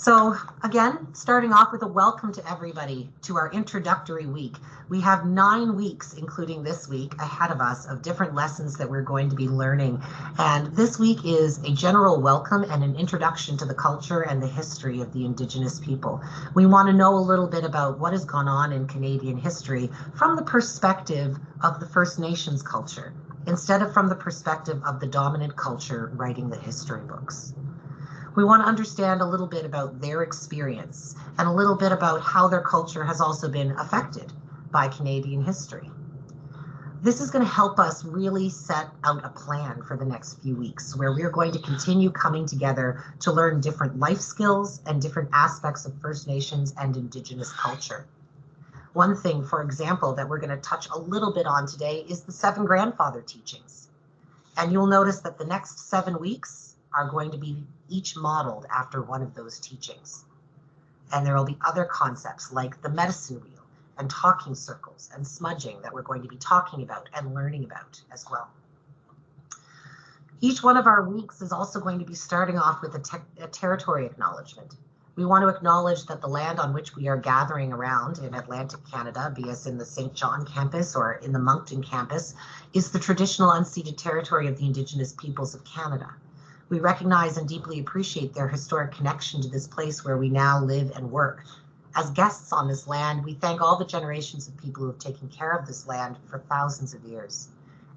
So again, starting off with a welcome to everybody to our introductory week. We have 9 weeks, including this week, ahead of us of different lessons that we're going to be learning. And this week is a general welcome and an introduction to the culture and the history of the Indigenous people. We want to know a little bit about what has gone on in Canadian history from the perspective of the First Nations culture, instead of from the perspective of the dominant culture writing the history books. We want to understand a little bit about their experience and a little bit about how their culture has also been affected by Canadian history. This is going to help us really set out a plan for the next few weeks, where we're going to continue coming together to learn different life skills and different aspects of First Nations and Indigenous culture. One thing, for example, that we're going to touch a little bit on today is the 7 grandfather teachings. And you'll notice that the next 7 weeks are going to be each modeled after one of those teachings. And there will be other concepts like the medicine wheel and talking circles and smudging that we're going to be talking about and learning about as well. Each one of our weeks is also going to be starting off with a territory acknowledgement. We want to acknowledge that the land on which we are gathering around in Atlantic Canada, be it in the St. John campus or in the Moncton campus, is the traditional unceded territory of the Indigenous peoples of Canada. We recognize and deeply appreciate their historic connection to this place where we now live and work. As guests on this land, we thank all the generations of people who have taken care of this land for thousands of years.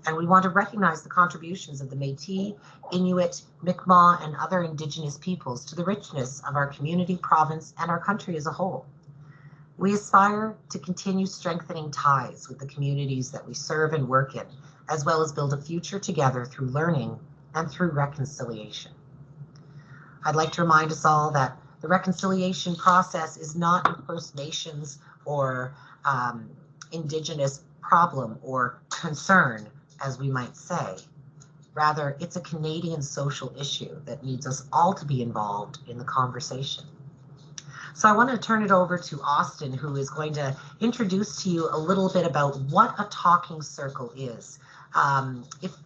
And we want to recognize the contributions of the Métis, Inuit, Mi'kmaq, and other Indigenous peoples to the richness of our community, province, and our country as a whole. We aspire to continue strengthening ties with the communities that we serve and work in, as well as build a future together through learning and through reconciliation. I'd like to remind us all that the reconciliation process is not a First Nations or Indigenous problem or concern, as we might say. Rather, it's a Canadian social issue that needs us all to be involved in the conversation. So I want to turn it over to Austin, who is going to introduce to you a little bit about what a talking circle is.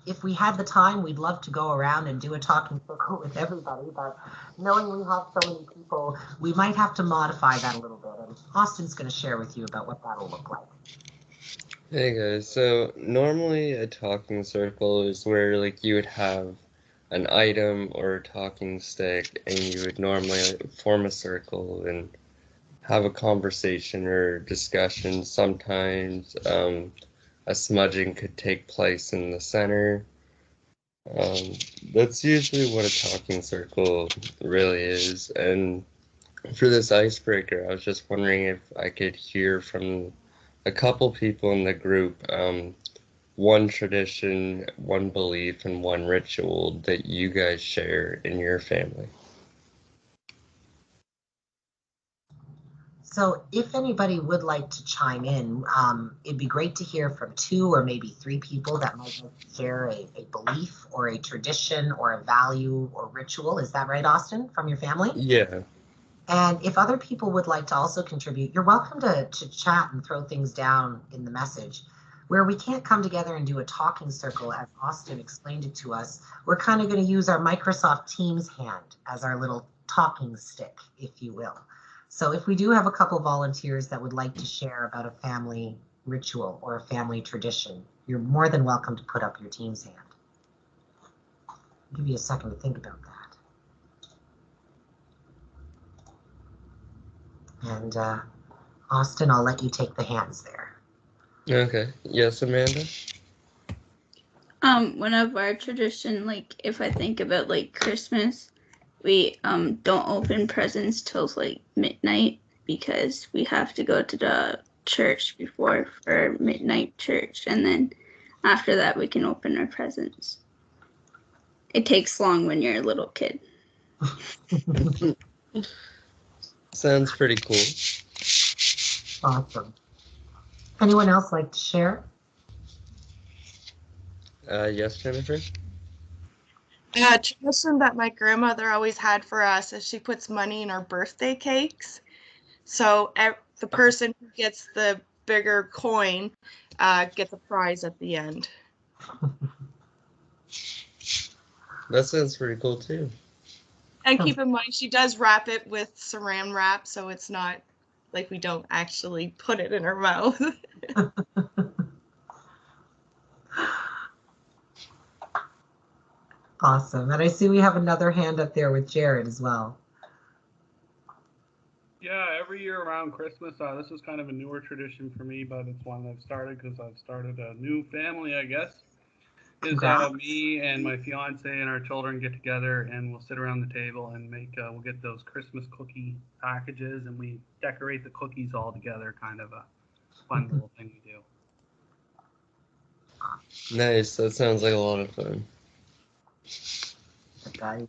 If we had the time, we'd love to go around and do a talking circle with everybody, but knowing we have so many people, we might have to modify that a little bit. And Austin's going to share with you about what that'll look like. Hey guys, so normally a talking circle is where like you would have an item or a talking stick and you would normally form a circle and have a conversation or discussion. Sometimes a smudging could take place in the center. That's usually what a talking circle really is. And for this icebreaker, I was just wondering if I could hear from a couple people in the group, one tradition, one belief, and one ritual that you guys share in your family. So if anybody would like to chime in, it'd be great to hear from 2 or maybe 3 people that might like to share a belief or a tradition or a value or ritual. Is that right, Austin, from your family? Yeah. And if other people would like to also contribute, you're welcome to chat and throw things down in the message. Where we can't come together and do a talking circle, as Austin explained it to us, we're kind of going to use our Microsoft Teams hand as our little talking stick, if you will. So if we do have a couple volunteers that would like to share about a family ritual or a family tradition, you're more than welcome to put up your Teams hand. I'll give you a second to think about that. And Austin, I'll let you take the hands there. Okay. Yes, Amanda? One of our tradition, like if I think about like Christmas, we don't open presents till like midnight because we have to go to the church before for midnight church, and then after that we can open our presents. It takes long when you're a little kid. Sounds pretty cool. Awesome. Anyone else like to share? Yes, Jennifer? A tradition that my grandmother always had for us is she puts money in our birthday cakes. So the person who gets the bigger coin gets a prize at the end. That sounds pretty cool too. And keep in mind, she does wrap it with saran wrap, so it's not like we don't actually put it in her mouth. Awesome. And I see we have another hand up there with Jared as well. Yeah, every year around Christmas, this is kind of a newer tradition for me, but it's one I've started because I've started a new family, I guess. Is me and my fiance and our children get together and we'll sit around the table and we'll get those Christmas cookie packages and we decorate the cookies all together, kind of a fun little thing we do. Nice. That sounds like a lot of fun. Guys.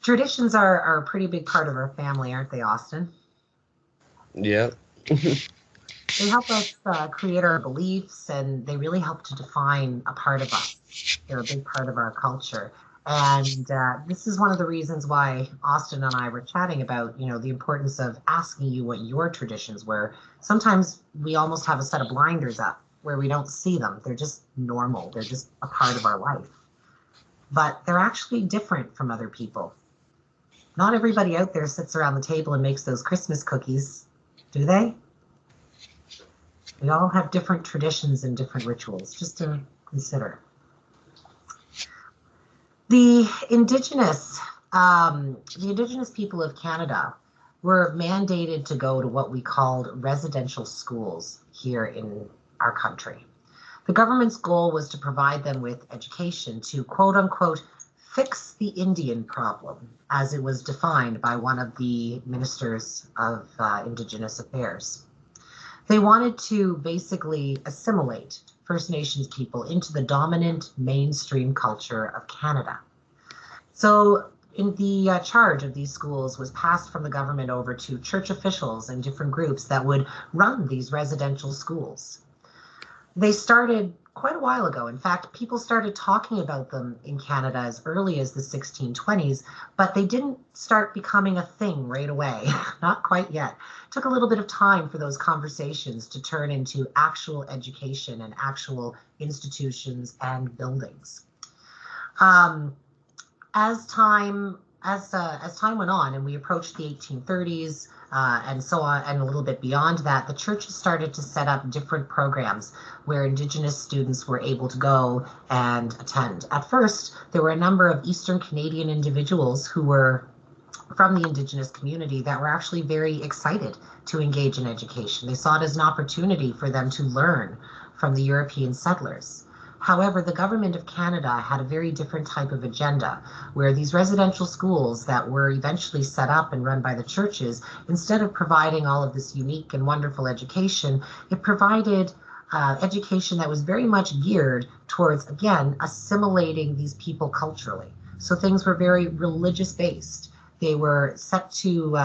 Traditions are a pretty big part of our family, aren't they, Austin? Yep. They help us create our beliefs, and they really help to define a part of us. They're a big part of our culture. And this is one of the reasons why Austin and I were chatting about, the importance of asking you what your traditions were. Sometimes we almost have a set of blinders up where we don't see them. They're just normal. They're just a part of our life. But they're actually different from other people. Not everybody out there sits around the table and makes those Christmas cookies, do they? We all have different traditions and different rituals, just to consider. The Indigenous people of Canada were mandated to go to what we called residential schools here in our country. The government's goal was to provide them with education to, quote unquote, fix the Indian problem, as it was defined by one of the ministers of Indigenous Affairs. They wanted to basically assimilate First Nations people into the dominant mainstream culture of Canada. So in the charge of these schools was passed from the government over to church officials and different groups that would run these residential schools. They started quite a while ago. In fact, people started talking about them in Canada as early as the 1620s, but they didn't start becoming a thing right away. Not quite yet. It took a little bit of time for those conversations to turn into actual education and actual institutions and buildings. As time went on and we approached the 1830s and so on, and a little bit beyond that, the churches started to set up different programs where Indigenous students were able to go and attend. At first, there were a number of Eastern Canadian individuals who were from the Indigenous community that were actually very excited to engage in education. They saw it as an opportunity for them to learn from the European settlers. However, the government of Canada had a very different type of agenda, where these residential schools that were eventually set up and run by the churches, instead of providing all of this unique and wonderful education, it provided education that was very much geared towards, again, assimilating these people culturally. So things were very religious based. They were set to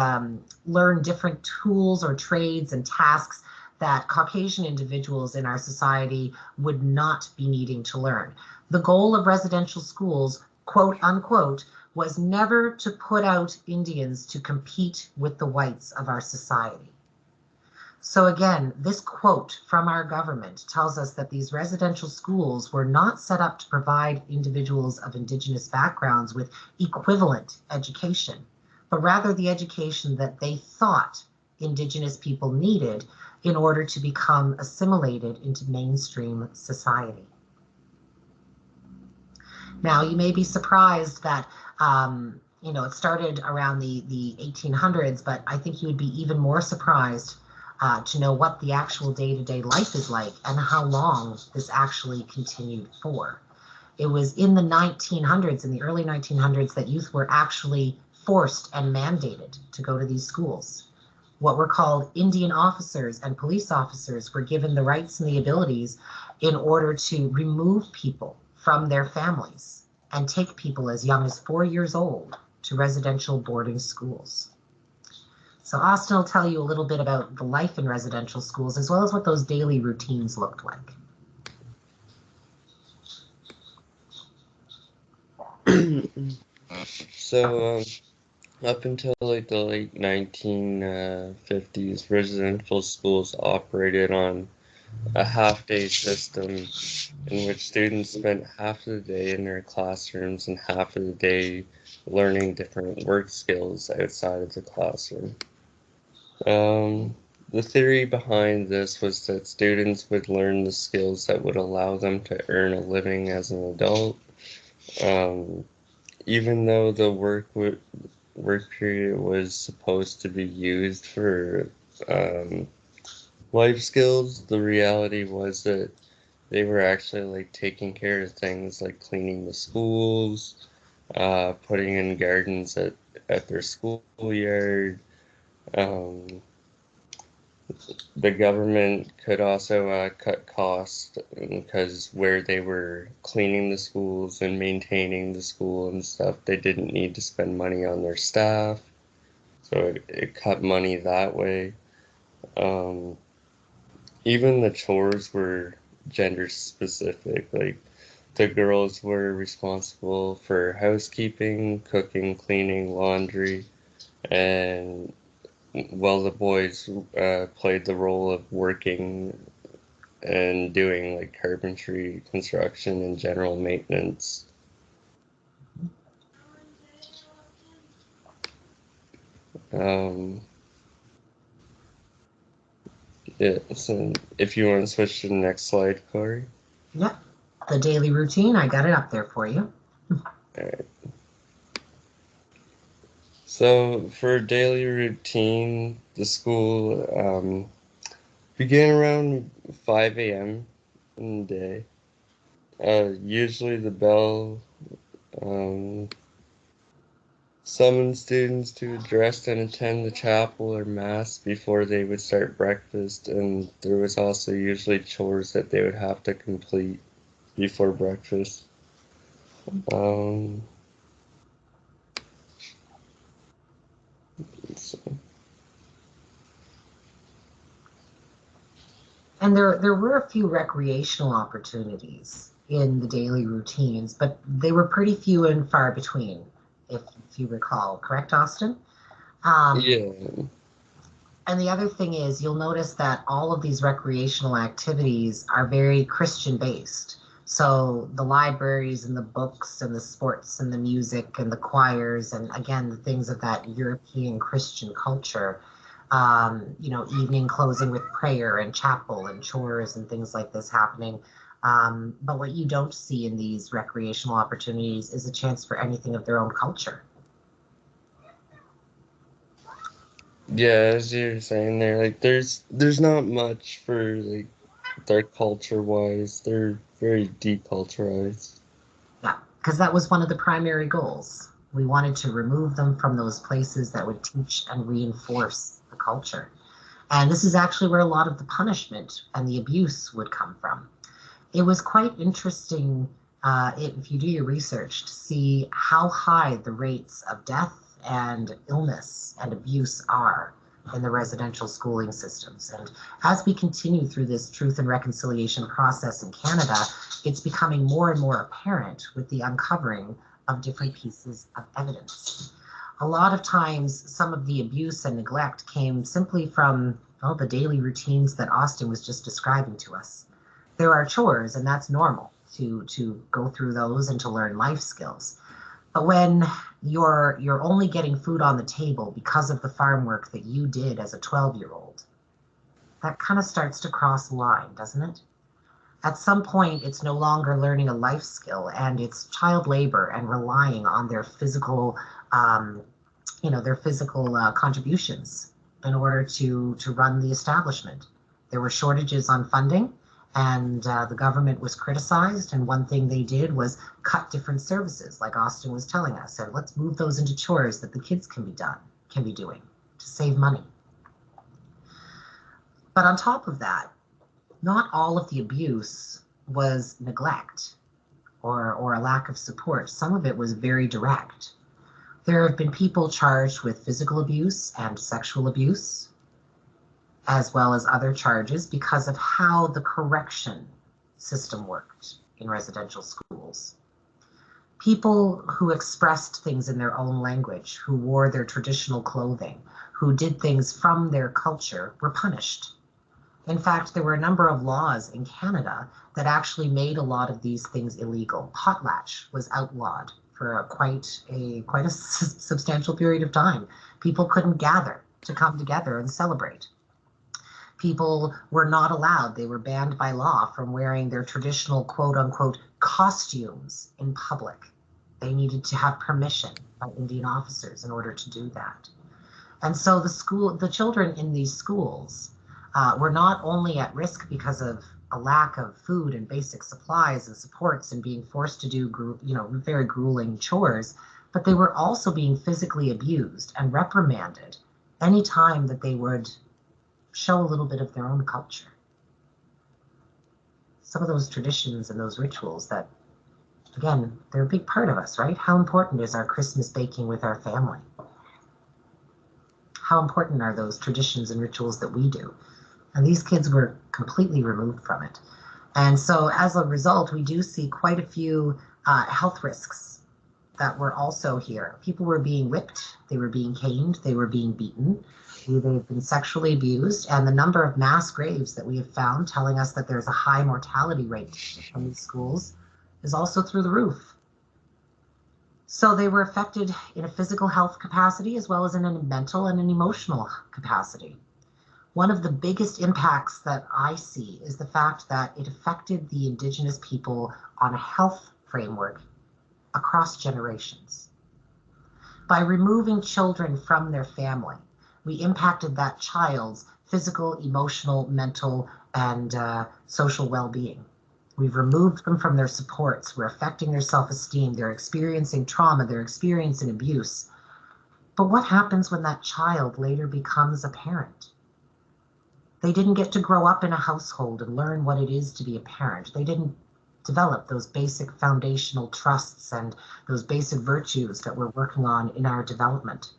learn different tools or trades and tasks that Caucasian individuals in our society would not be needing to learn. The goal of residential schools, quote unquote, was never to put out Indians to compete with the whites of our society. So again, this quote from our government tells us that these residential schools were not set up to provide individuals of Indigenous backgrounds with equivalent education, but rather the education that they thought Indigenous people needed in order to become assimilated into mainstream society. Now, you may be surprised that it started around the 1800s, but I think you would be even more surprised to know what the actual day-to-day life is like and how long this actually continued for. It was in the 1900s, in the early 1900s, that youth were actually forced and mandated to go to these schools. What were called Indian officers and police officers were given the rights and the abilities in order to remove people from their families and take people as young as 4 years old to residential boarding schools. So Austin will tell you a little bit about the life in residential schools, as well as what those daily routines looked like. So, up until like the late 1950s, residential schools operated on a half-day system in which students spent half of the day in their classrooms and half of the day learning different work skills outside of the classroom. The theory behind this was that students would learn the skills that would allow them to earn a living as an adult. Even though the work period was supposed to be used for life skills, the reality was that they were actually like taking care of things like cleaning the schools, putting in gardens at their schoolyard. The government could also cut costs because where they were cleaning the schools and maintaining the school and stuff, they didn't need to spend money on their staff. So it cut money that way. Even the chores were gender specific. Like the girls were responsible for housekeeping, cooking, cleaning, laundry, and while the boys played the role of working and doing like carpentry, construction, and general maintenance. Yeah, so if you want to switch to the next slide, Corey. Yep, the daily routine, I got it up there for you. All right. So for daily routine, the school began around 5 a.m. in the day. Usually the bell summoned students to address and attend the chapel or mass before they would start breakfast, and there was also usually chores that they would have to complete before breakfast. So. And there were a few recreational opportunities in the daily routines, but they were pretty few and far between, if you recall. Correct, Austin? Yeah. And the other thing is, you'll notice that all of these recreational activities are very Christian based. So the libraries and the books and the sports and the music and the choirs and again, the things of that European Christian culture, evening closing with prayer and chapel and chores and things like this happening. But what you don't see in these recreational opportunities is a chance for anything of their own culture. Yeah, as you're saying there, like there's not much for like their culture wise. They're very deculturized. Yeah, because that was one of the primary goals. We wanted to remove them from those places that would teach and reinforce the culture. And this is actually where a lot of the punishment and the abuse would come from. It was quite interesting, if you do your research, to see how high the rates of death and illness and abuse are in the residential schooling systems. And as we continue through this truth and reconciliation process in Canada, it's becoming more and more apparent with the uncovering of different pieces of evidence. A lot of times, some of the abuse and neglect came simply from the daily routines that Austin was just describing to us. There are chores, and that's normal to go through those and to learn life skills. But when you're only getting food on the table because of the farm work that you did as a 12-year-old, that kind of starts to cross the line, doesn't it? At some point, it's no longer learning a life skill, and it's child labor and relying on their physical, contributions in order to run the establishment. There were shortages on funding, and the government was criticized, and one thing they did was cut different services, like Austin was telling us, and let's move those into chores that the kids can be doing to save money. But on top of that, not all of the abuse was neglect or a lack of support. Some of it was very direct. There have been people charged with physical abuse and sexual abuse, as well as other charges because of how the correction system worked in residential schools. People who expressed things in their own language, who wore their traditional clothing, who did things from their culture were punished. In fact, there were a number of laws in Canada that actually made a lot of these things illegal. Potlatch was outlawed for quite a substantial period of time. People couldn't gather to come together and celebrate. People were not allowed, they were banned by law from wearing their traditional quote unquote costumes in public. They needed to have permission by Indian officers in order to do that. And so the children in these schools were not only at risk because of a lack of food and basic supplies and supports and being forced to do very grueling chores, but they were also being physically abused and reprimanded any time that they would show a little bit of their own culture. Some of those traditions and those rituals that, again, they're a big part of us, right? How important is our Christmas baking with our family? How important are those traditions and rituals that we do? And these kids were completely removed from it. And so as a result, we do see quite a few health risks that were also here. People were being whipped, they were being caned, they were being beaten, they've been sexually abused, and the number of mass graves that we have found telling us that there's a high mortality rate from these schools is also through the roof. So they were affected in a physical health capacity as well as in a mental and an emotional capacity. One of the biggest impacts that I see is the fact that it affected the Indigenous people on a health framework across generations. By removing children from their family, we impacted that child's physical, emotional, mental, and social well-being. We've removed them from their supports. We're affecting their self-esteem. They're experiencing trauma. They're experiencing abuse. But what happens when that child later becomes a parent? They didn't get to grow up in a household and learn what it is to be a parent. They didn't develop those basic foundational trusts and those basic virtues that we're working on in our development.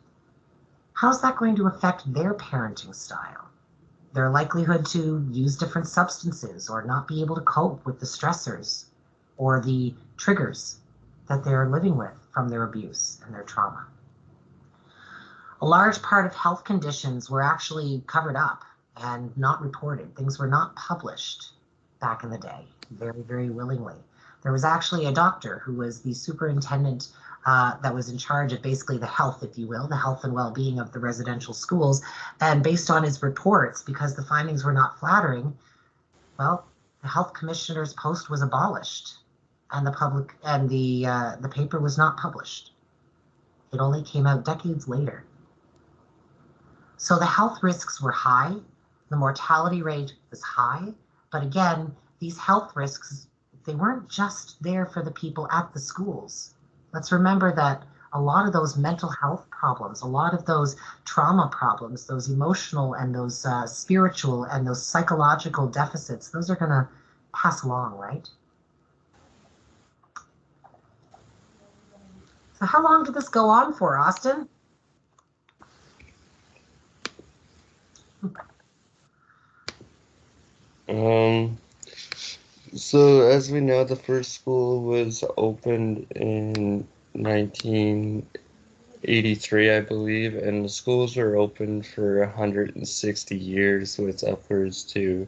How's that going to affect their parenting style? Their likelihood to use different substances or not be able to cope with the stressors or the triggers that they're living with from their abuse and their trauma. A large part of health conditions were actually covered up and not reported. Things were not published back in the day, very, very willingly. There was actually a doctor who was the superintendent that was in charge of basically the health, if you will, the health and well-being of the residential schools. And based on his reports, because the findings were not flattering, well, the health commissioner's post was abolished and the paper was not published. It only came out decades later. So the health risks were high, the mortality rate was high, but again, these health risks, they weren't just there for the people at the schools. Let's remember that a lot of those mental health problems, a lot of those trauma problems, those emotional and those spiritual and those psychological deficits, those are going to pass along, right? So how long did this go on for, Austin? So as we know, the first school was opened in 1983, I believe, and the schools were open for 160 years with upwards to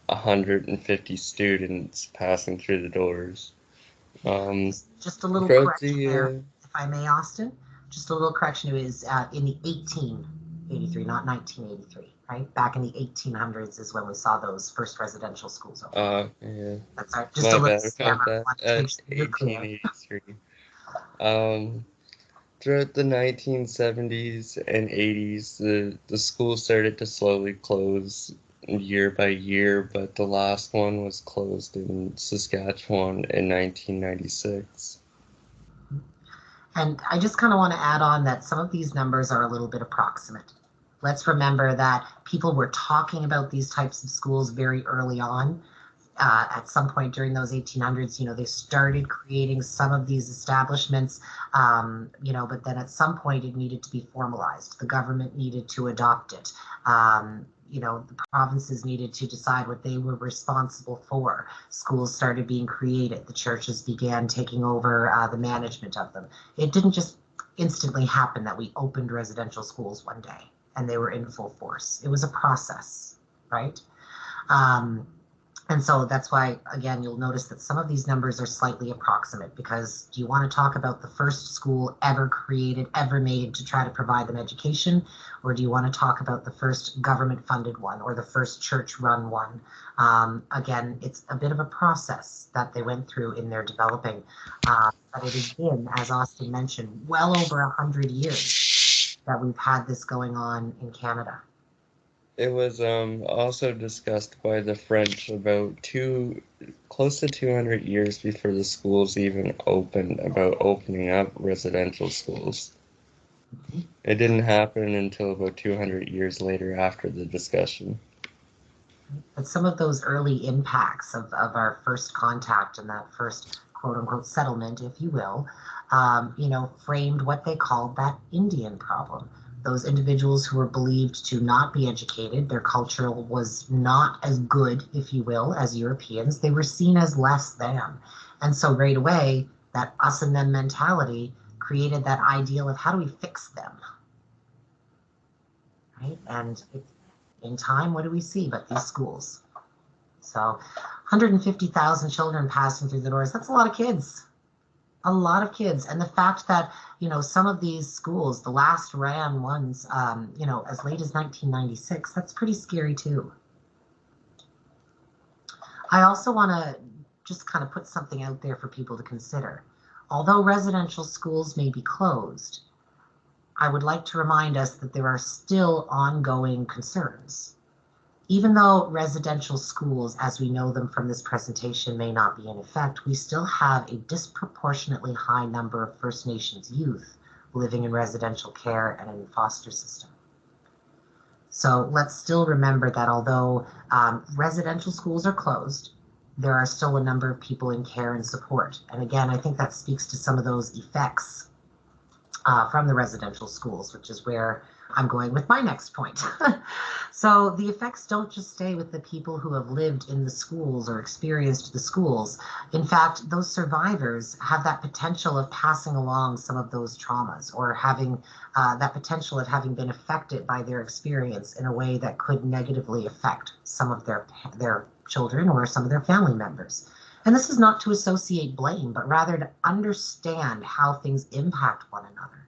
150 students passing through the doors. Just a little correction there, if I may, Austin. Just a little correction. It was in the 1883, not 1983. Right? Back in the 1800s is when we saw those first residential schools open. Yeah. That's right. Just a little stammer. 1883. Throughout the 1970s and 80s, the school started to slowly close year by year, but the last one was closed in Saskatchewan in 1996. And I just kind of want to add on that some of these numbers are a little bit approximate. Let's remember that people were talking about these types of schools very early on. At some point during those 1800s, they started creating some of these establishments, but then at some point it needed to be formalized. The government needed to adopt it. The provinces needed to decide what they were responsible for. Schools started being created. The churches began taking over the management of them. It didn't just instantly happen that we opened residential schools one day and they were in full force. It was a process, right? And so that's why, again, you'll notice that some of these numbers are slightly approximate, because do you want to talk about the first school ever created, ever made to try to provide them education? Or do you want to talk about the first government funded one or the first church run one? Again, it's a bit of a process that they went through in their developing. But it has been, as Austin mentioned, well over 100 years that we've had this going on in Canada. It was also discussed by the French about close to 200 years before the schools even opened, about opening up residential schools. It didn't happen until about 200 years later after the discussion. But some of those early impacts of our first contact and that first quote unquote settlement, if you will, framed what they called that Indian problem. Those individuals who were believed to not be educated, their culture was not as good, if you will, as Europeans. They were seen as less than. And so right away, that us and them mentality created that ideal of how do we fix them, right? And in time, what do we see but these schools? So 150,000 children passing through the doors, that's a lot of kids. A lot of kids. And the fact that, some of these schools, the last ran ones, as late as 1996, that's pretty scary too. I also want to just kind of put something out there for people to consider. Although residential schools may be closed, I would like to remind us that there are still ongoing concerns. Even though residential schools, as we know them from this presentation, may not be in effect, we still have a disproportionately high number of First Nations youth living in residential care and in the foster system. So let's still remember that although residential schools are closed, there are still a number of people in care and support. And again, I think that speaks to some of those effects from the residential schools, which is where I'm going with my next point. So the effects don't just stay with the people who have lived in the schools or experienced the schools. In fact, those survivors have that potential of passing along some of those traumas, or having that potential of having been affected by their experience in a way that could negatively affect some of their children or some of their family members. And this is not to associate blame, but rather to understand how things impact one another.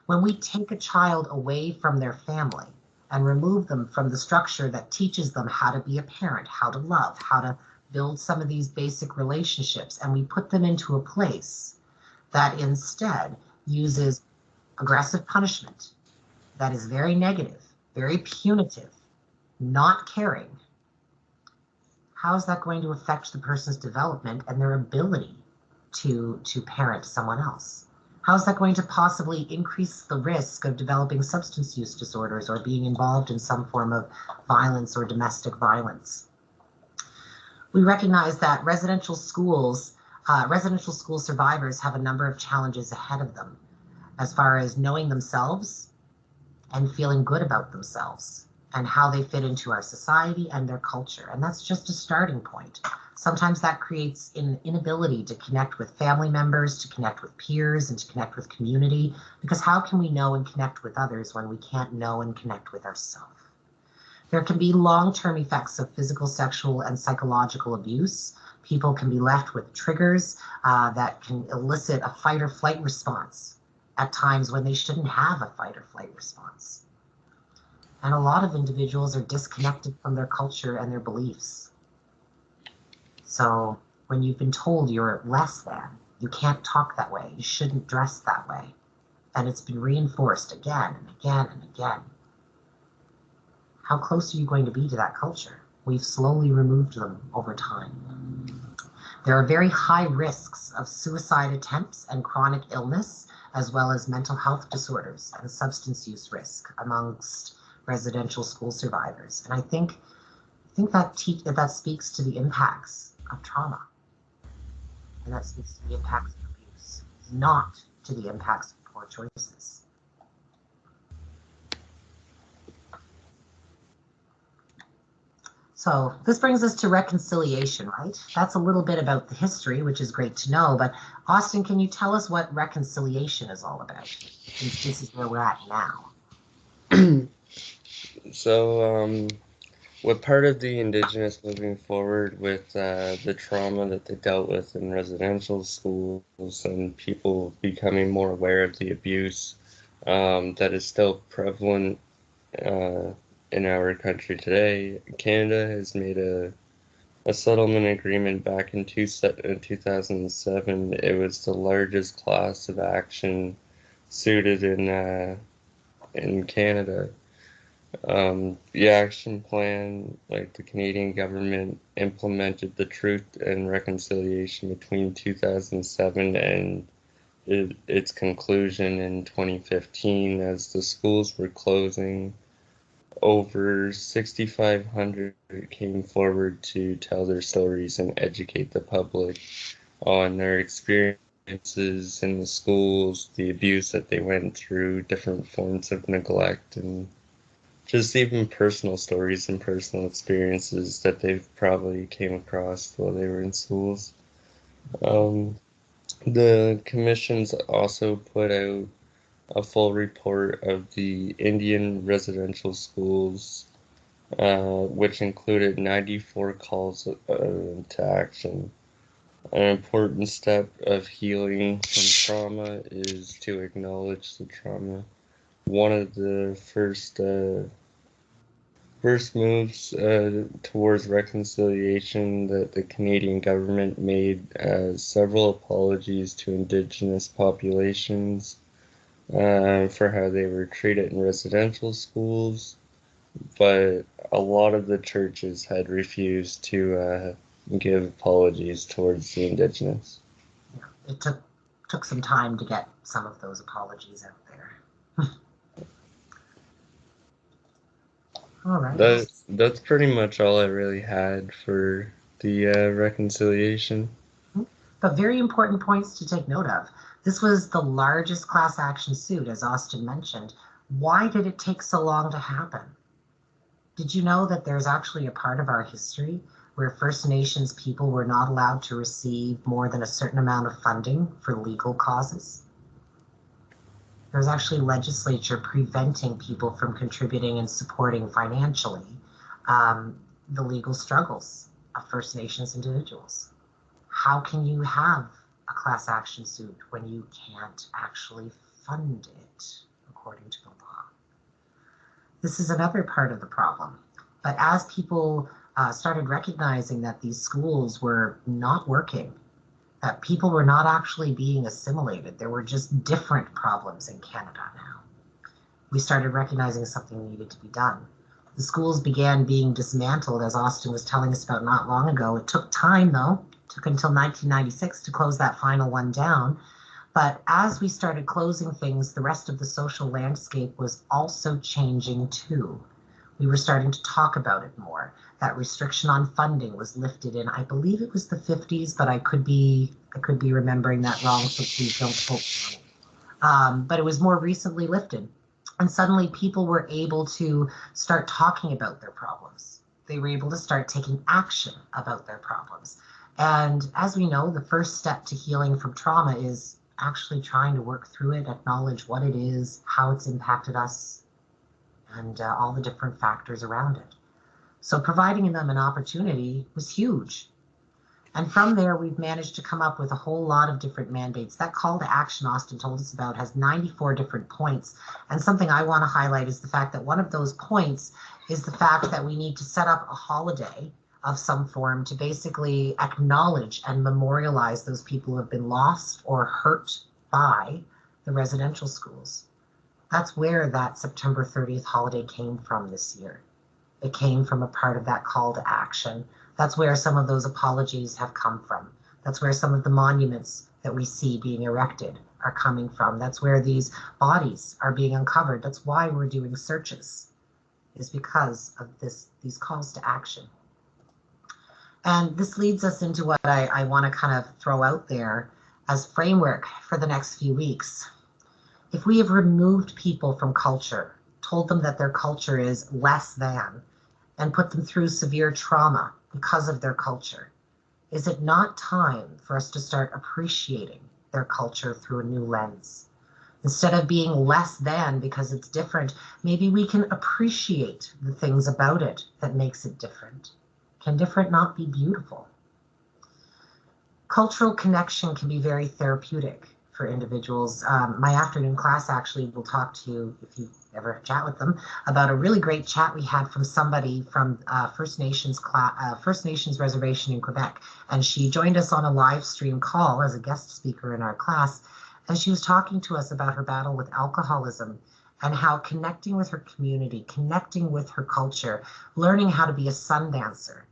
When we take a child away from their family and remove them from the structure that teaches them how to be a parent, how to love, how to build some of these basic relationships, and we put them into a place that instead uses aggressive punishment, that is very negative, very punitive, not caring, how is that going to affect the person's development and their ability to parent someone else? How is that going to possibly increase the risk of developing substance use disorders or being involved in some form of violence or domestic violence? We recognize that residential school survivors have a number of challenges ahead of them as far as knowing themselves and feeling good about themselves and how they fit into our society and their culture. And that's just a starting point. Sometimes that creates an inability to connect with family members, to connect with peers, and to connect with community, because how can we know and connect with others when we can't know and connect with ourselves? There can be long-term effects of physical, sexual, and psychological abuse. People can be left with triggers that can elicit a fight or flight response at times when they shouldn't have a fight or flight response. And a lot of individuals are disconnected from their culture and their beliefs. So when you've been told you're less than, you can't talk that way, you shouldn't dress that way, and it's been reinforced again and again and again, how close are you going to be to that culture? We've slowly removed them over time. There are very high risks of suicide attempts and chronic illness, as well as mental health disorders and substance use risk amongst residential school survivors. And I think that speaks to the impacts of trauma. And that speaks to the impacts of abuse, not to the impacts of poor choices. So this brings us to reconciliation, right? That's a little bit about the history, which is great to know. But Austin, can you tell us what reconciliation is all about? Since this is where we're at now. So what part of the Indigenous moving forward with the trauma that they dealt with in residential schools and people becoming more aware of the abuse that is still prevalent in our country today. Canada has made a settlement agreement back in 2007. It was the largest class of action suited in Canada. The action plan, like the Canadian government implemented the Truth and Reconciliation between 2007 and its conclusion in 2015. As the schools were closing, over 6,500 came forward to tell their stories and educate the public on their experiences in the schools, the abuse that they went through, different forms of neglect, and just even personal stories and personal experiences that they've probably came across while they were in schools. The commissions also put out a full report of the Indian residential schools, which included 94 calls to action. An important step of healing from trauma is to acknowledge the trauma. One of the first moves towards reconciliation that the Canadian government made several apologies to Indigenous populations for how they were treated in residential schools, but a lot of the churches had refused to give apologies towards the Indigenous. It took some time to get some of those apologies out there. All right. That's pretty much all I really had for the reconciliation. But very important points to take note of. This was the largest class action suit, as Austin mentioned. Why did it take so long to happen? Did you know that there's actually a part of our history where First Nations people were not allowed to receive more than a certain amount of funding for legal causes? There's actually legislature preventing people from contributing and supporting financially the legal struggles of First Nations individuals. How can you have a class action suit when you can't actually fund it according to the law? This is another part of the problem. But as people started recognizing that these schools were not working, that people were not actually being assimilated, there were just different problems in Canada now, we started recognizing something needed to be done. The schools began being dismantled, as Austin was telling us about not long ago. It took time, though. It took until 1996 to close that final one down. But as we started closing things, the rest of the social landscape was also changing too. We were starting to talk about it more. That restriction on funding was lifted in, I believe it was the 50s, but I could be remembering that wrong, so please don't quote me. But it was more recently lifted. And suddenly people were able to start talking about their problems. They were able to start taking action about their problems. And as we know, the first step to healing from trauma is actually trying to work through it, acknowledge what it is, how it's impacted us, and all the different factors around it. So providing them an opportunity was huge. And from there, we've managed to come up with a whole lot of different mandates. That call to action Austin told us about has 94 different points. And something I want to highlight is the fact that one of those points is the fact that we need to set up a holiday of some form to basically acknowledge and memorialize those people who have been lost or hurt by the residential schools. That's where that September 30th holiday came from this year. It came from a part of that call to action. That's where some of those apologies have come from. That's where some of the monuments that we see being erected are coming from. That's where these bodies are being uncovered. That's why we're doing searches, is because of these calls to action. And this leads us into what I want to kind of throw out there as framework for the next few weeks. If we have removed people from culture, told them that their culture is less than, and put them through severe trauma because of their culture, is it not time for us to start appreciating their culture through a new lens? Instead of being less than because it's different, maybe we can appreciate the things about it that makes it different. Can different not be beautiful? Cultural connection can be very therapeutic for individuals. My afternoon class actually will talk to you, if you ever chat with them, about a really great chat we had from somebody from First Nations reservation in Quebec. And she joined us on a live stream call as a guest speaker in our class. And she was talking to us about her battle with alcoholism and how connecting with her community, connecting with her culture, learning how to be a sun dancer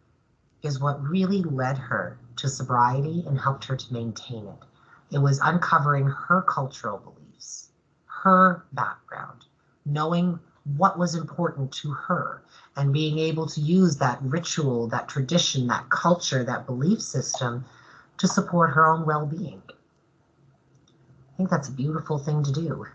is what really led her to sobriety and helped her to maintain it. It was uncovering her cultural beliefs, her background, knowing what was important to her, and being able to use that ritual, that tradition, that culture, that belief system to support her own well-being. I think that's a beautiful thing to do.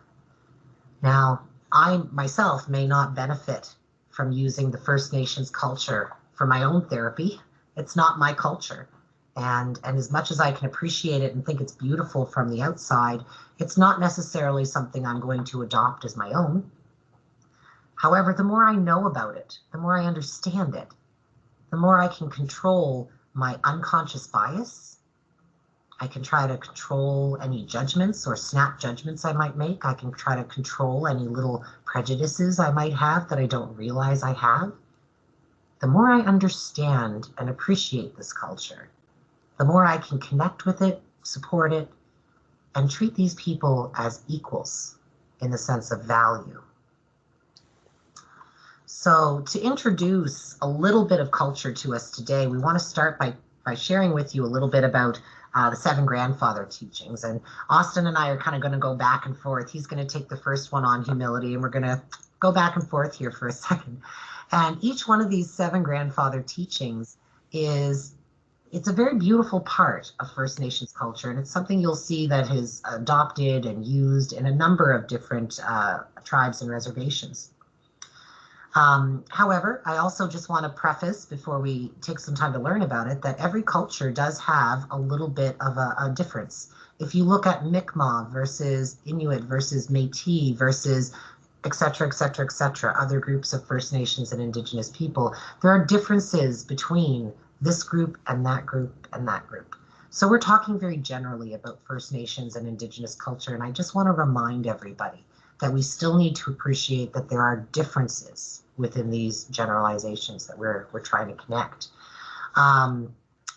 Now, I myself may not benefit from using the First Nations culture for my own therapy. It's not my culture. And as much as I can appreciate it and think it's beautiful from the outside, it's not necessarily something I'm going to adopt as my own. However, the more I know about it, the more I understand it, the more I can control my unconscious bias. I can try to control any judgments or snap judgments I might make. I can try to control any little prejudices I might have that I don't realize I have. The more I understand and appreciate this culture, the more I can connect with it, support it, and treat these people as equals in the sense of value. So to introduce a little bit of culture to us today, we want to start by sharing with you a little bit about the 7 grandfather teachings. And Austin and I are kind of going to go back and forth. He's going to take the first one on humility, and we're going to go back and forth here for a second. And each one of these 7 grandfather teachings it's a very beautiful part of First Nations culture, and it's something you'll see that is adopted and used in a number of different tribes and reservations. However, I also just want to preface, before we take some time to learn about it, that every culture does have a little bit of a difference. If you look at Mi'kmaq versus Inuit versus Métis versus et cetera, other groups of First Nations and Indigenous people, there are differences between this group and that group and that group. So we're talking very generally about First Nations and Indigenous culture, and I just want to remind everybody that we still need to appreciate that there are differences within these generalizations that we're trying to connect. And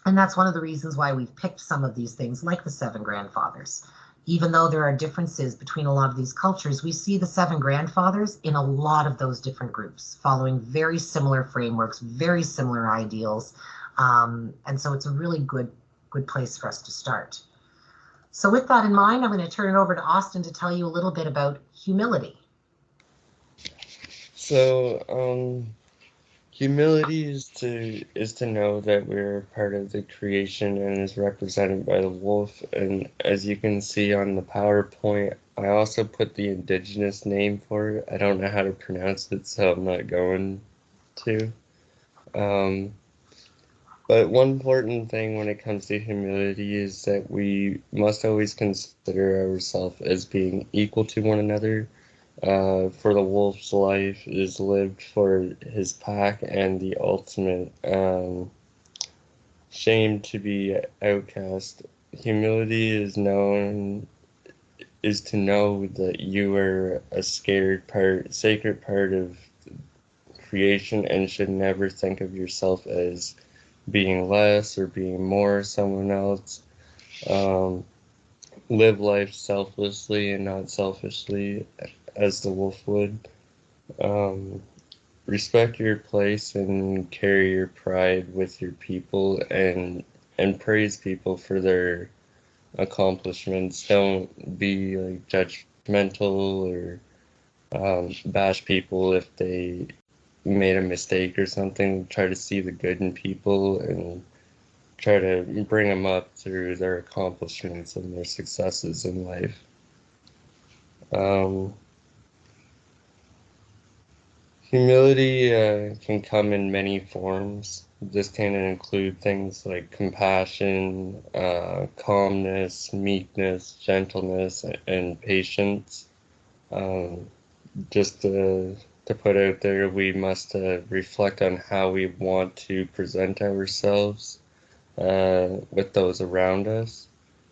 that's one of the reasons why we've picked some of these things, like the 7 grandfathers. Even though there are differences between a lot of these cultures, we see the 7 grandfathers in a lot of those different groups, following very similar frameworks, very similar ideals. And so it's a really good place for us to start. So with that in mind, I'm going to turn it over to Austin to tell you a little bit about humility. So, humility is to know that we're part of the creation and is represented by the wolf. And as you can see on the PowerPoint, I also put the Indigenous name for it. I don't know how to pronounce it, so I'm not going to. But one important thing when it comes to humility is that we must always consider ourselves as being equal to one another. For the wolf's life is lived for his pack, and the ultimate shame to be outcast. Humility is to know that you are a sacred part of creation, and should never think of yourself as being less or being more someone else. Live life selflessly and not selfishly, as the wolf would. Respect your place and carry your pride with your people, and praise people for their accomplishments. Don't be like judgmental or bash people if they made a mistake or something. Try to see the good in people and try to bring them up through their accomplishments and their successes in life. Humility can come in many forms. This can include things like compassion, calmness, meekness, gentleness, and patience. Just to put out there, we must reflect on how we want to present ourselves with those around us.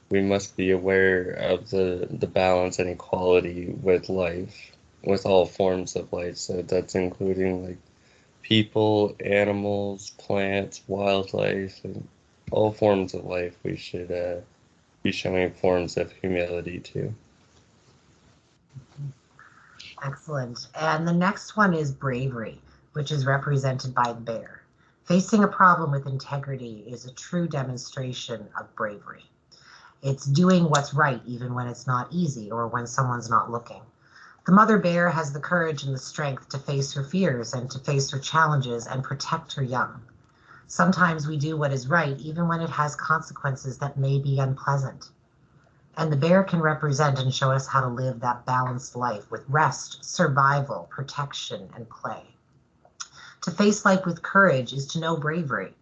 We must be aware of the balance and equality with life, with all forms of life. So that's including like people, animals, plants, wildlife, and all forms of life. We should be showing forms of humility too. Excellent. And the next one is bravery, which is represented by the bear. Facing a problem with integrity is a true demonstration of bravery. It's doing what's right even when it's not easy or when someone's not looking. The mother bear has the courage and the strength to face her fears and to face her challenges and protect her young. Sometimes we do what is right even when it has consequences that may be unpleasant. And the bear can represent and show us how to live that balanced life with rest, survival, protection, and play. To face life with courage is to know bravery,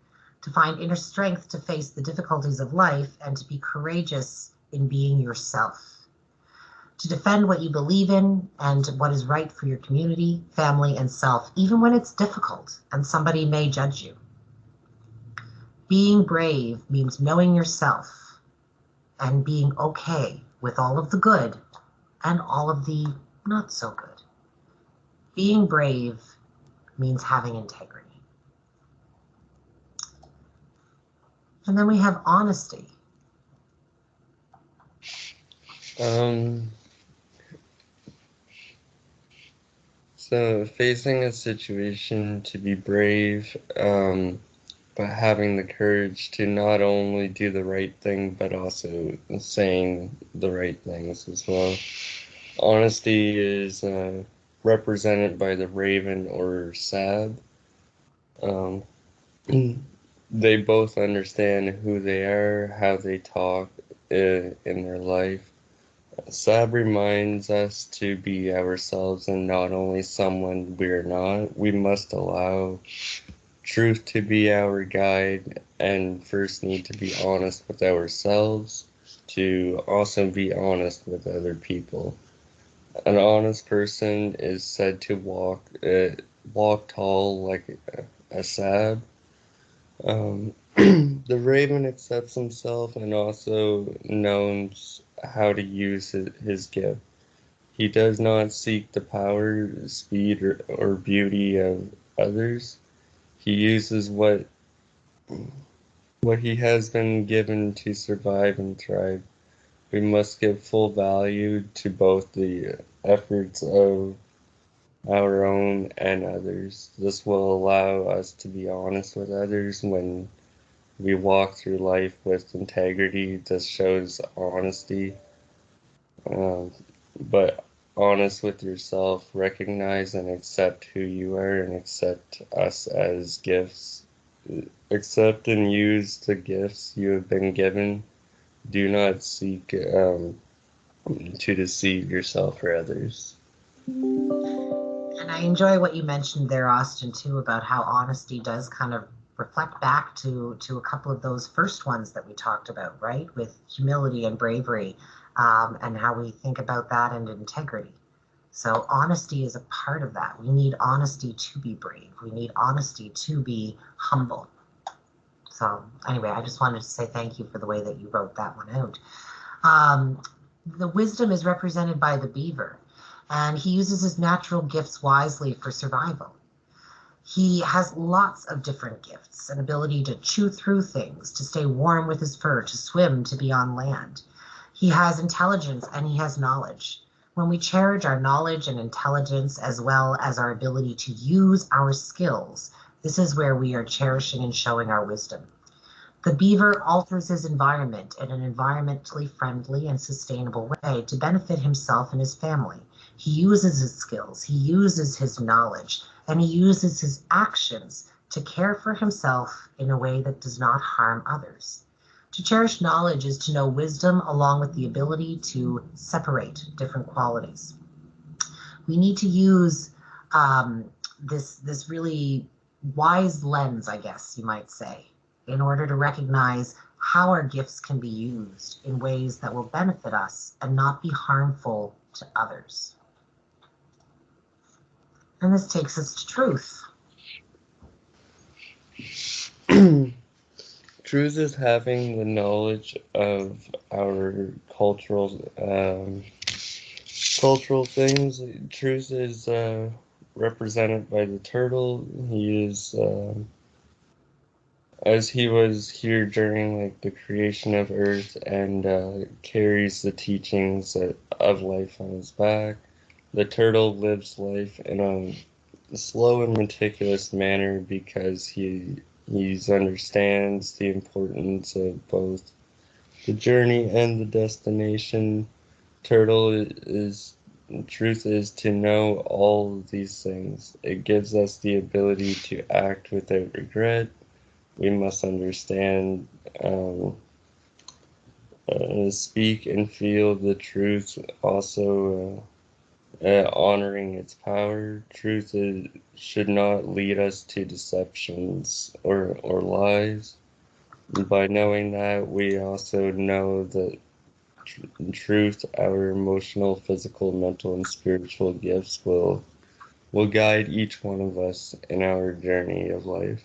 to find inner strength to face the difficulties of life, and to be courageous in being yourself. To defend what you believe in and what is right for your community, family, and self, even when it's difficult and somebody may judge you. Being brave means knowing yourself and being okay with all of the good and all of the not so good. Being brave means having integrity. And then we have honesty. So facing a situation to be brave, but having the courage to not only do the right thing, but also saying the right things as well. Honesty is represented by the raven or sab. They both understand who they are, how they talk in their life. Sab reminds us to be ourselves and not only someone we're not. We must allow truth to be our guide and first need to be honest with ourselves to also be honest with other people. An honest person is said to walk tall like a sab. The raven accepts himself and also knows how to use his gift. He does not seek the power, speed, or beauty of others. He uses what he has been given to survive and thrive. We must give full value to both the efforts of our own and others. This will allow us to be honest with others when we walk through life with integrity. This shows honesty, but honest with yourself, recognize and accept who you are and accept us as gifts. Accept and use the gifts you have been given. Do not seek to deceive yourself or others. And I enjoy what you mentioned there, Austin, too, about how honesty does kind of reflect back to a couple of those first ones that we talked about, right? With humility and bravery, and how we think about that and integrity. So honesty is a part of that. We need honesty to be brave. We need honesty to be humble. So anyway, I just wanted to say thank you for the way that you wrote that one out. The wisdom is represented by the beaver, and he uses his natural gifts wisely for survival. He has lots of different gifts, an ability to chew through things, to stay warm with his fur, to swim, to be on land. He has intelligence and he has knowledge. When we cherish our knowledge and intelligence as well as our ability to use our skills, this is where we are cherishing and showing our wisdom. The beaver alters his environment in an environmentally friendly and sustainable way to benefit himself and his family. He uses his skills, he uses his knowledge, and he uses his actions to care for himself in a way that does not harm others. To cherish knowledge is to know wisdom along with the ability to separate different qualities. We need to use this really wise lens, I guess you might say, in order to recognize how our gifts can be used in ways that will benefit us and not be harmful to others. And this takes us to truth. Truth is having the knowledge of our cultural things. Truth is represented by the turtle. He is as he was here during like the creation of Earth and carries the teachings of life on his back. The turtle lives life in a slow and meticulous manner because he understands the importance of both the journey and the destination. Turtle is truth is to know all of these things. It gives us the ability to act without regret. We must understand, speak and feel the truth, also honoring its power. Truth should not lead us to deceptions or lies. By knowing that, we also know that truth, our emotional, physical, mental, and spiritual gifts will guide each one of us in our journey of life.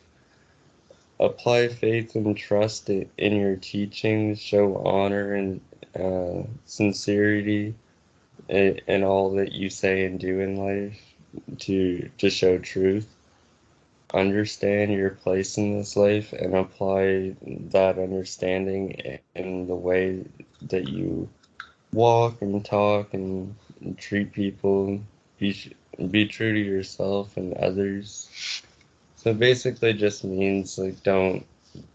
Apply faith and trust in your teachings. Show honor and sincerity in all that you say and do in life to show truth. Understand your place in this life and apply that understanding in the way that you walk and talk and treat people. Be true to yourself and others. So basically just means like don't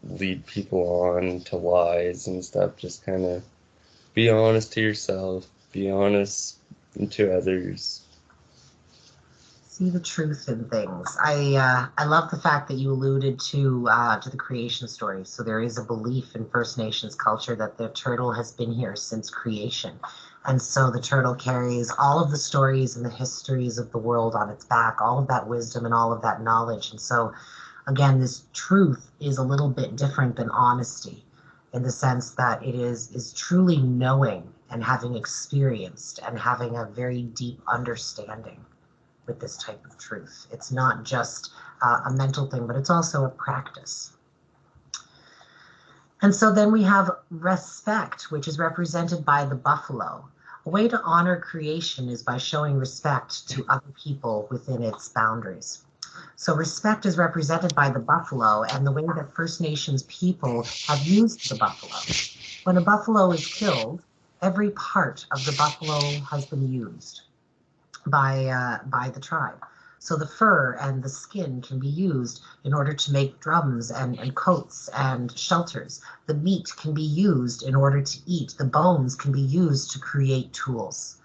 lead people on to lies and stuff. Just kind of be honest to yourself, be honest to others. See the truth in things. I love the fact that you alluded to the creation story. So there is a belief in First Nations culture that the turtle has been here since creation. And so the turtle carries all of the stories and the histories of the world on its back, all of that wisdom and all of that knowledge. And so again, this truth is a little bit different than honesty in the sense that it is truly knowing and having experienced and having a very deep understanding with this type of truth. It's not just a mental thing, but it's also a practice. And so then we have respect, which is represented by the buffalo. A way to honor creation is by showing respect to other people within its boundaries. So respect is represented by the buffalo and the way that First Nations people have used the buffalo. When a buffalo is killed, every part of the buffalo has been used by the tribe. So the fur and the skin can be used in order to make drums and coats and shelters. The meat can be used in order to eat. The bones can be used to create tools.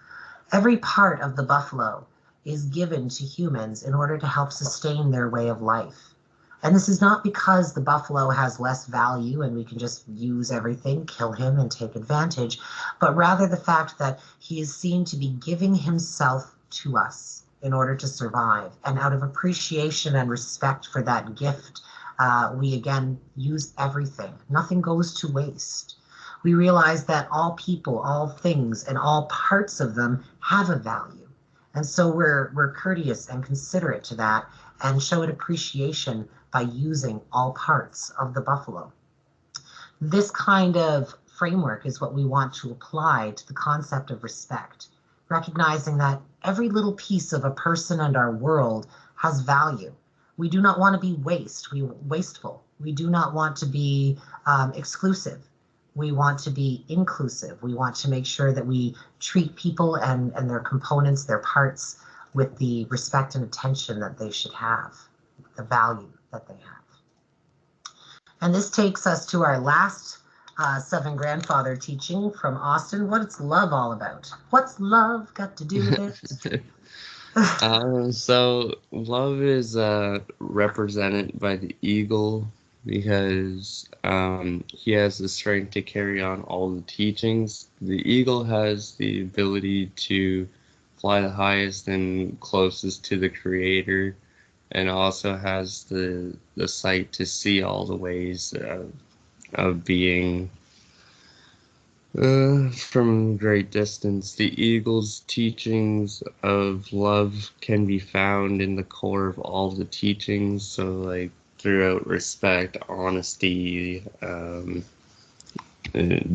Every part of the buffalo is given to humans in order to help sustain their way of life. And this is not because the buffalo has less value and we can just use everything, kill him and take advantage, but rather the fact that he is seen to be giving himself to us in order to survive. And out of appreciation and respect for that gift, we again use everything. Nothing goes to waste. We realize that all people, all things, and all parts of them have a value. And so we're courteous and considerate to that and show it appreciation by using all parts of the buffalo. This kind of framework is what we want to apply to the concept of respect, recognizing that every little piece of a person and our world has value. We do not want to be wasteful. We do not want to be exclusive. We want to be inclusive. We want to make sure that we treat people and their components, their parts, with the respect and attention that they should have, the value that they have. And this takes us to our last Seven Grandfather teaching from Austin. What's love all about? What's love got to do with it? So love is represented by the eagle because he has the strength to carry on all the teachings. The eagle has the ability to fly the highest and closest to the creator, and also has the sight to see all the ways of being From great distance, the eagle's teachings of love can be found in the core of all the teachings. So, like, throughout respect, honesty,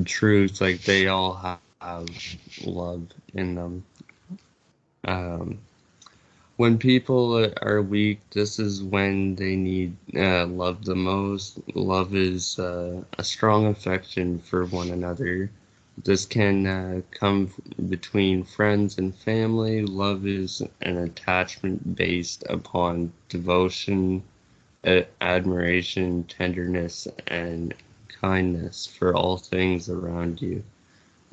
truth, like, they all have love in them. When people are weak, this is when they need love the most. Love is a strong affection for one another. This can come between friends and family. Love is an attachment based upon devotion, admiration, tenderness, and kindness for all things around you.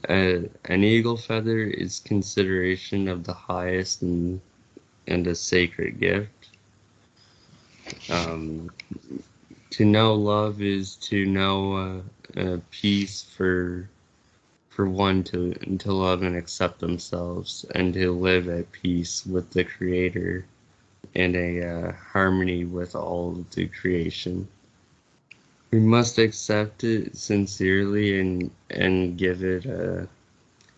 An eagle feather is consideration of the highest and a sacred gift. To know love is to know peace for one to love and accept themselves and to live at peace with the Creator and a harmony with all of the creation. We must accept it sincerely and give it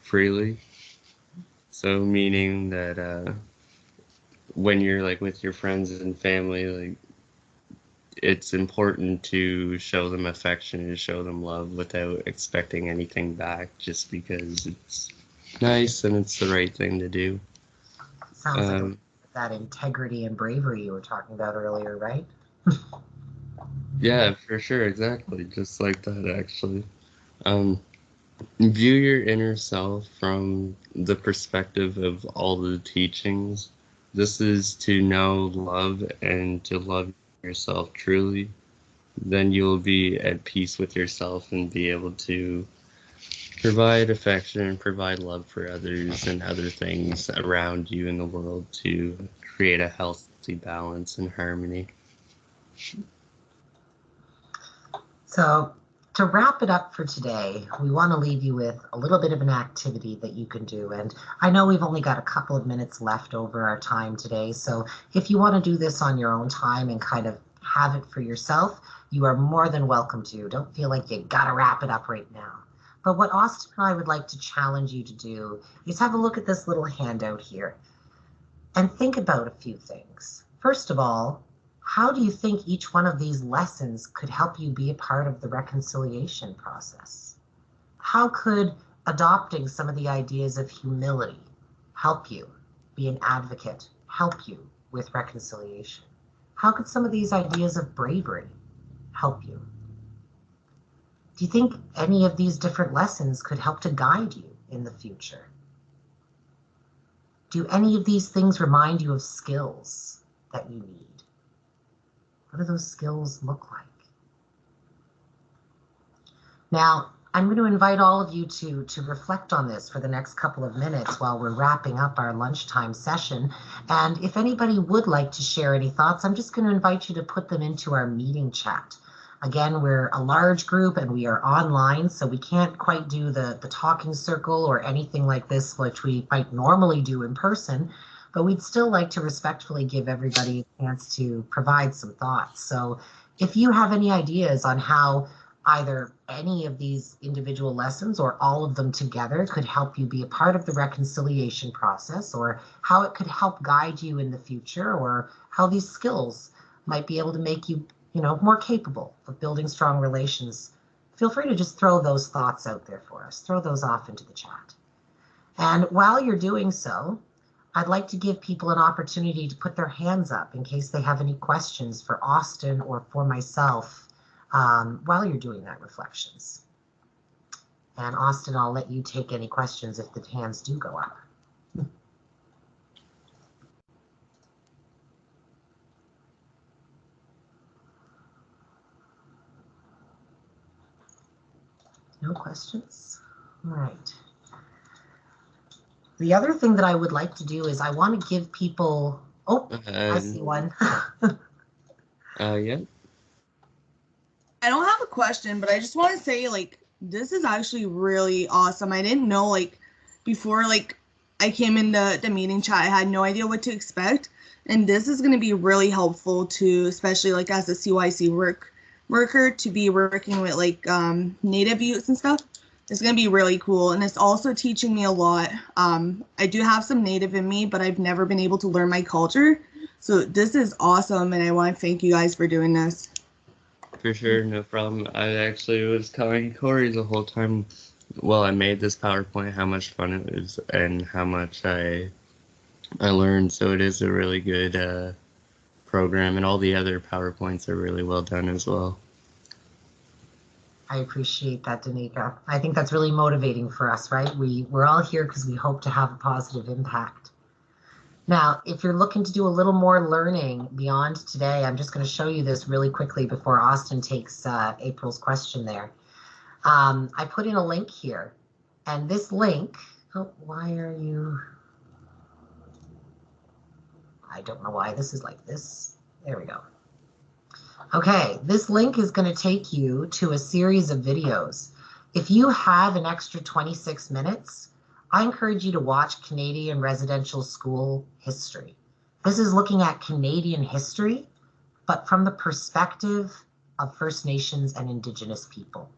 freely. So meaning that when you're like with your friends and family, like it's important to show them affection and show them love without expecting anything back, just because it's nice and it's the right thing to do. Sounds like that integrity and bravery you were talking about earlier, right? Yeah, for sure, exactly, just like that actually. View your inner self from the perspective of all the teachings. This is to know love and to love yourself truly. Then you'll be at peace with yourself and be able to provide affection and provide love for others and other things around you in the world to create a healthy balance and harmony. So to wrap it up for today, we want to leave you with a little bit of an activity that you can do. And I know we've only got a couple of minutes left over our time today. So if you want to do this on your own time and kind of have it for yourself, you are more than welcome to. Don't feel like you got to wrap it up right now. But what Austin and I would like to challenge you to do is have a look at this little handout here and think about a few things. First of all, how do you think each one of these lessons could help you be a part of the reconciliation process? How could adopting some of the ideas of humility help you be an advocate, help you with reconciliation? How could some of these ideas of bravery help you? Do you think any of these different lessons could help to guide you in the future? Do any of these things remind you of skills that you need? What do those skills look like? Now, I'm going to invite all of you to reflect on this for the next couple of minutes while we're wrapping up our lunchtime session. And if anybody would like to share any thoughts, I'm just going to invite you to put them into our meeting chat. Again, we're a large group and we are online, so we can't quite do the talking circle or anything like this, which we might normally do in person. But we'd still like to respectfully give everybody a chance to provide some thoughts. So if you have any ideas on how either any of these individual lessons or all of them together could help you be a part of the reconciliation process, or how it could help guide you in the future, or how these skills might be able to make you, more capable of building strong relations, feel free to just throw those thoughts out there for us. Throw those off into the chat. And while you're doing so, I'd like to give people an opportunity to put their hands up in case they have any questions for Austin or for myself while you're doing that reflections. And Austin, I'll let you take any questions if the hands do go up. No questions? All right. The other thing that I would like to do is I want to give people, I see one. Yeah. I don't have a question, but I just want to say, this is actually really awesome. I didn't know, before, I came in the meeting chat, I had no idea what to expect. And this is going to be really helpful to, especially, as a CYC worker, to be working with, Native youths and stuff. It's going to be really cool. And it's also teaching me a lot. I do have some Native in me, but I've never been able to learn my culture. So this is awesome. And I want to thank you guys for doing this. For sure, no problem. I actually was telling Corey the whole time while I made this PowerPoint how much fun it was and how much I learned. So it is a really good program, and all the other PowerPoints are really well done as well. I appreciate that, Danica. I think that's really motivating for us, right? We're all here because we hope to have a positive impact. Now, if you're looking to do a little more learning beyond today, I'm just going to show you this really quickly before Austin takes April's question there. I put in a link here, and this link, oh, why are you, I don't know why this is like this. There we go. Okay, this link is going to take you to a series of videos. If you have an extra 26 minutes, I encourage you to watch Canadian Residential School History. This is looking at Canadian history, but from the perspective of First Nations and Indigenous people.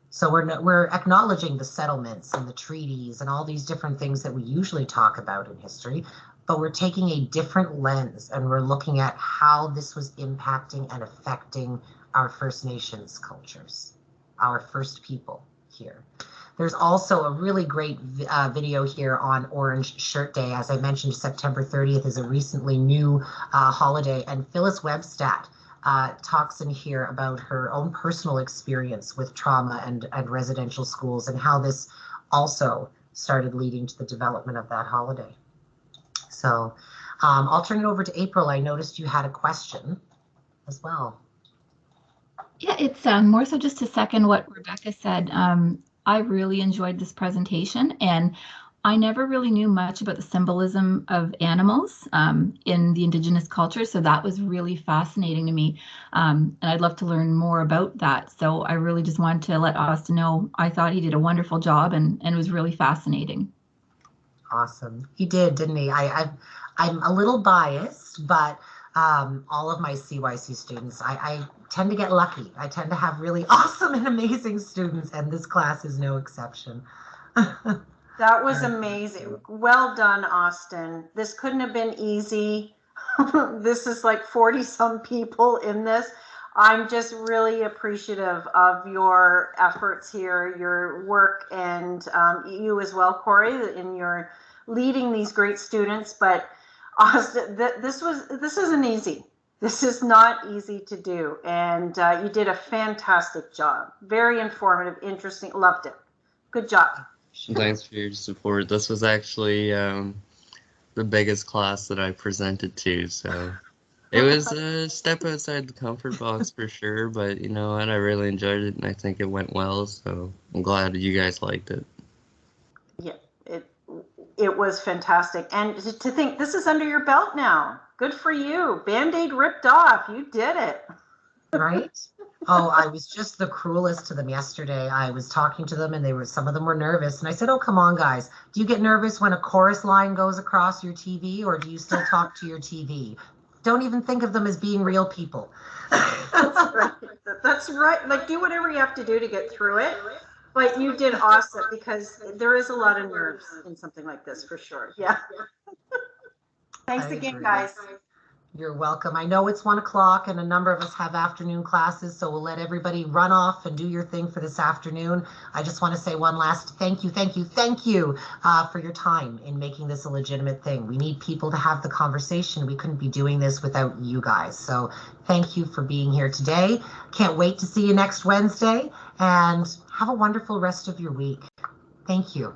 So we're acknowledging the settlements and the treaties and all these different things that we usually talk about in history, but we're taking a different lens and we're looking at how this was impacting and affecting our First Nations cultures, our first people here. There's also a really great video here on Orange Shirt Day. As I mentioned, September 30th is a recently new holiday, and Phyllis Webstat talks in here about her own personal experience with trauma and residential schools and how this also started leading to the development of that holiday. So I'll turn it over to April. I noticed you had a question as well. Yeah, it's more so just to second what Rebecca said. I really enjoyed this presentation, and I never really knew much about the symbolism of animals in the Indigenous culture, so that was really fascinating to me, and I'd love to learn more about that. So I really just wanted to let Austin know I thought he did a wonderful job, and it was really fascinating. Awesome. He did, didn't he? I'm a little biased, but all of my CYC students, I tend to get lucky. I tend to have really awesome and amazing students, and this class is no exception. That was amazing. Well done, Austin. This couldn't have been easy. This is like 40 some people in this. I'm just really appreciative of your efforts here, your work, and you as well, Corey, in your leading these great students. But Austin, this isn't easy. This is not easy to do, and you did a fantastic job. Very informative, interesting. Loved it. Good job. Thanks for your support. This was actually the biggest class that I presented to, so it was a step outside the comfort box for sure, but you know what, I really enjoyed it and I think it went well, so I'm glad you guys liked it. Yeah, it was fantastic. And to think this is under your belt now. Good for you. Band-Aid ripped off. You did it. Right? Oh, I was just the cruelest to them yesterday. I was talking to them and some of them were nervous. And I said, oh, come on, guys. Do you get nervous when a chorus line goes across your TV, or do you still talk to your TV? Don't even think of them as being real people. That's right. That's right. Like, do whatever you have to do to get through it. But you did awesome, because there is a lot of nerves in something like this, for sure. Yeah. Thanks again, guys. You're welcome. I know it's 1 o'clock and a number of us have afternoon classes, so we'll let everybody run off and do your thing for this afternoon. I just want to say one last thank you for your time in making this a legitimate thing. We need people to have the conversation. We couldn't be doing this without you guys. So thank you for being here today. Can't wait to see you next Wednesday, and have a wonderful rest of your week. Thank you.